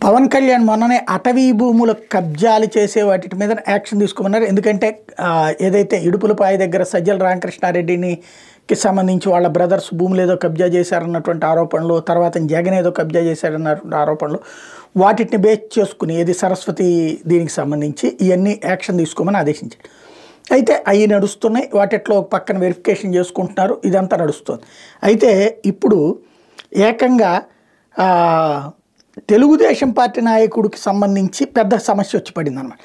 పవన్ కళ్యాణ్ మొన్ననే అటవీ భూముల కబ్జాలు చేసే వాటి మీద యాక్షన్ తీసుకోమన్నారు. ఎందుకంటే ఏదైతే ఇడుపులపాయ దగ్గర సజ్జల రామకృష్ణారెడ్డికి సంబంధించి వాళ్ళ బ్రదర్స్ భూములు ఏదో కబ్జా చేశారన్నటువంటి ఆరోపణలు, తర్వాత జగన్ ఏదో కబ్జా చేశారన్నటువంటి ఆరోపణలు, వాటిని బేస్ చేసుకుని ఏది సరస్వతి దీనికి సంబంధించి ఇవన్నీ యాక్షన్ తీసుకోమని ఆదేశించారు. అయితే అవి నడుస్తున్నాయి, వాటిట్లో ఒక పక్కన వెరిఫికేషన్ చేసుకుంటున్నారు, ఇదంతా నడుస్తుంది. అయితే ఇప్పుడు ఏకంగా తెలుగుదేశం పార్టీ నాయకుడికి సంబంధించి పెద్ద సమస్య వచ్చి పడింది అనమాట.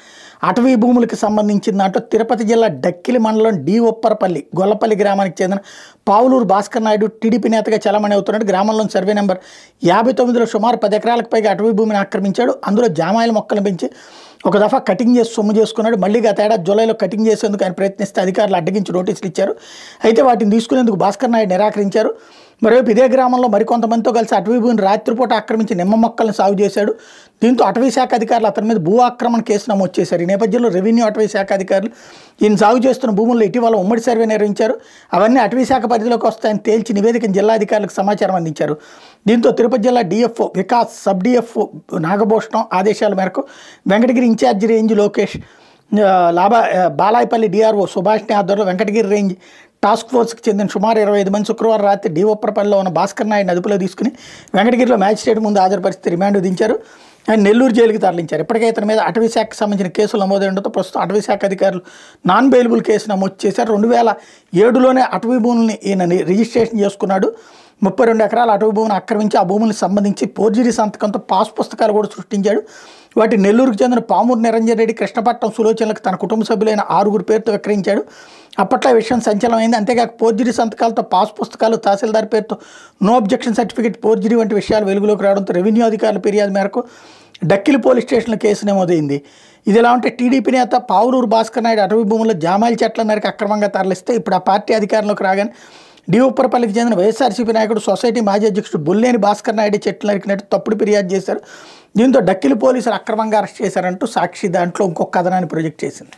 అటవీ భూములకు సంబంధించిన దాంట్లో తిరుపతి జిల్లా డక్కిలి మండలం డి ఒప్పరపల్లి గొల్లపల్లి గ్రామానికి చెందిన పావులూరు భాస్కర్ నాయుడు టీడీపీ నేతగా చలామణి అవుతున్నాడు. గ్రామంలోని సర్వే నెంబర్ 59లో సుమారు 10 ఎకరాలకు పైగా అటవీ భూమిని ఆక్రమించాడు. అందులో జామాయిల మొక్కలు పెంచి ఒక దఫా కటింగ్ చేసి సొమ్ము చేసుకున్నాడు. మళ్ళీ గత ఏడాది జూలైలో కటింగ్ చేసేందుకు ఆయన ప్రయత్నిస్తే అధికారులు అడ్డగించి నోటీసులు ఇచ్చారు. అయితే వాటిని తీసుకునేందుకు భాస్కర్ నాయుడు నిరాకరించారు. మరోవైపు ఇదే గ్రామంలో మరికొంతమందితో కలిసి అటవీ భూమిని రాత్రిపూట ఆక్రమించి నిమ్మ మొక్కలను సాగు చేశాడు. దీంతో అటవీ శాఖ అధికారులు అతని మీద భూ ఆక్రమణ కేసు నమోదు చేశారు. ఈ నేపథ్యంలో రెవెన్యూ అటవీ శాఖ అధికారులు ఈయన సాగు చేస్తున్న భూముల్లో ఇటీవల ఉమ్మడి సర్వే నిర్వహించారు. అవన్నీ అటవీ శాఖ పరిధిలోకి వస్తాయని తేల్చి నివేదికను జిల్లా అధికారులకు సమాచారం అందించారు. దీంతో తిరుపతి జిల్లా DFO Vikas, sub DFO Nagabhushanam ఆదేశాల మేరకు Venkatagiri incharge range Lokesh, Balayapalli DRO సుభాష్ని ఆధ్వర్యంలో వెంకటగిరి రేంజ్ టాస్క్ ఫోర్స్కి చెందిన సుమారు 25 మంది శుక్రవారం రాత్రి డి ఒప్పరపల్లిలో ఉన్న భాస్కర్ నాయుడిని అదుపులో తీసుకుని వెంకటగిరిలో మ్యాజిస్ట్రేట్ ముందు హాజరుపరిస్థితి రిమాండ్ విధించారు. ఆయన నెల్లూరు జైలుకి తరలించారు. ఇప్పటికే ఇతని మీద అటవీ శాఖకు సంబంధించిన కేసులు నమోదైనతో ప్రస్తుతం అటవీ శాఖ అధికారులు నాన్ బెయిలబుల్ కేసు నమోదు చేశారు. 2007లోనే అటవీ భూముల్ని ఈయన రిజిస్ట్రేషన్ చేసుకున్నాడు. 32 ఎకరాల అటవీ భూమిని ఆక్రమించి ఆ భూములకు సంబంధించి ఫోర్జరీ సంతకంతో పాస్ పుస్తకాలు కూడా సృష్టించాడు. వాటి నెల్లూరుకు చెందిన పామూరు నిరంజన్ రెడ్డి, కృష్ణపట్నం సులోచనలకు తన కుటుంబ సభ్యులైన 6 పేరుతో విక్రయించాడు. అప్పట్లో ఈ విషయం సంచలనమైంది. అంతేకాక ఫోర్జరీ సంతకాలతో పాస్ పుస్తకాలు, తహసీల్దార్ పేరుతో నో అబ్జెక్షన్ సర్టిఫికేట్ ఫోర్జరీ వంటి విషయాలు వెలుగులోకి రావడంతో రెవెన్యూ అధికారుల ఫిర్యాదు మేరకు డక్కిలి పోలీస్ స్టేషన్లో కేసు నమోదైంది. ఇది ఎలా ఉంటే టీడీపీ నేత పావులూరు భాస్కర్ నాయుడు అటవీ భూముల్లో జామాయిల చెట్ల నరికి అక్రమంగా తరలిస్తే ఇప్పుడు ఆ పార్టీ అధికారంలోకి రాగానే డి ఉప్పరపల్లికి చెందిన వైఎస్ఆర్సీపీ నాయకుడు, సొసైటీ మాజీ అధ్యక్షుడు బొల్లేని భాస్కర్ నాయుడు చెట్లు నరికినట్టు తప్పుడు ఫిర్యాదు చేశారు. దీంతో డక్కిలి పోలీసులు అక్రమంగా అరెస్ట్ చేశారంటూ సాక్షి దాంట్లో ఇంకొక కథనాన్ని ప్రొజెక్ట్ చేసింది.